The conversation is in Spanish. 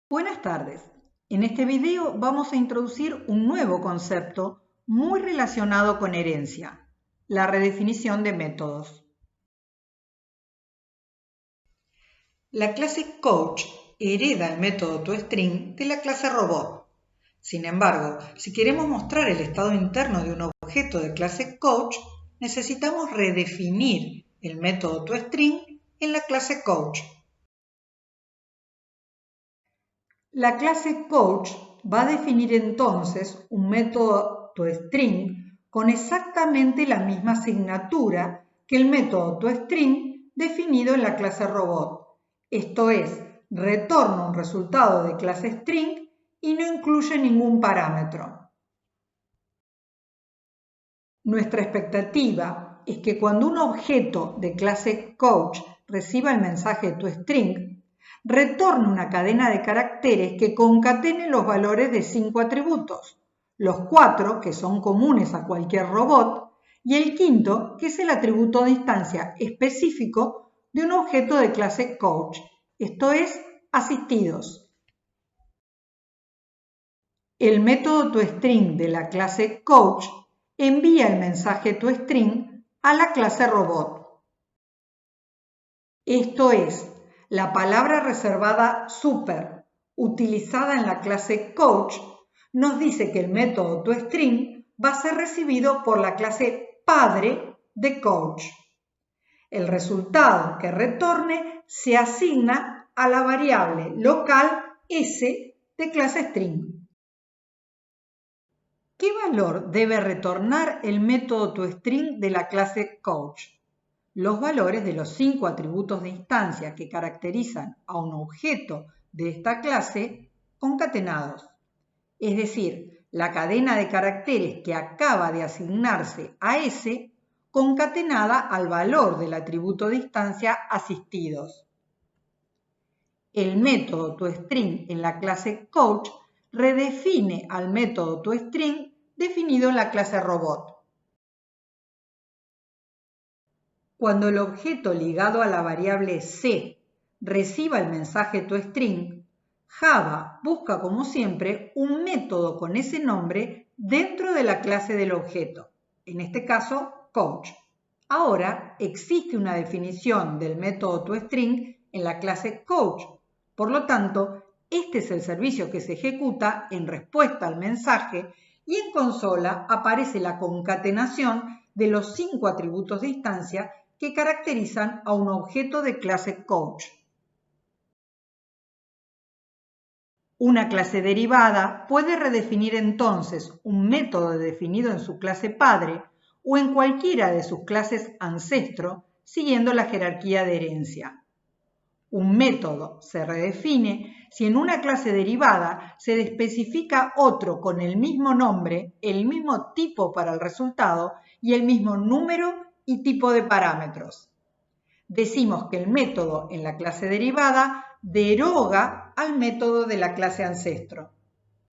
Buenas tardes. En este video vamos a introducir un nuevo concepto muy relacionado con herencia, la redefinición de métodos. La clase Coach hereda el método ToString de la clase Robot. Sin embargo, si queremos mostrar el estado interno de un objeto de clase Coach, necesitamos redefinir el método ToString en la clase Coach. La clase Coach va a definir entonces un método ToString con exactamente la misma asignatura que el método ToString definido en la clase Robot. Esto es, retorna un resultado de clase String y no incluye ningún parámetro. Nuestra expectativa es que cuando un objeto de clase Coach reciba el mensaje ToString, retorne una cadena de caracteres que concatene los valores de 5 atributos, los 4 que son comunes a cualquier robot y el quinto que es el atributo de instancia específico de un objeto de clase Coach, esto es, asistidos. El método ToString de la clase Coach envía el mensaje ToString a la clase Robot. Esto es, la palabra reservada super, utilizada en la clase Coach, nos dice que el método ToString va a ser recibido por la clase padre de Coach. El resultado que retorne se asigna a la variable local S de clase String. ¿Qué valor debe retornar el método ToString de la clase Coach? Los valores de los 5 atributos de instancia que caracterizan a un objeto de esta clase concatenados, es decir, la cadena de caracteres que acaba de asignarse a S concatenada al valor del atributo de instancia asistidos. El método ToString en la clase Coach redefine al método ToString definido en la clase Robot. Cuando el objeto ligado a la variable C reciba el mensaje ToString, Java busca como siempre un método con ese nombre dentro de la clase del objeto, en este caso Coach. Ahora existe una definición del método ToString en la clase Coach, por lo tanto, este es el servicio que se ejecuta en respuesta al mensaje y en consola aparece la concatenación de los 5 atributos de instancia que caracterizan a un objeto de clase Coach. Una clase derivada puede redefinir entonces un método definido en su clase padre o en cualquiera de sus clases ancestro, siguiendo la jerarquía de herencia. Un método se redefine si en una clase derivada se especifica otro con el mismo nombre, el mismo tipo para el resultado y el mismo número y tipo de parámetros. Decimos que el método en la clase derivada deroga al método de la clase ancestro.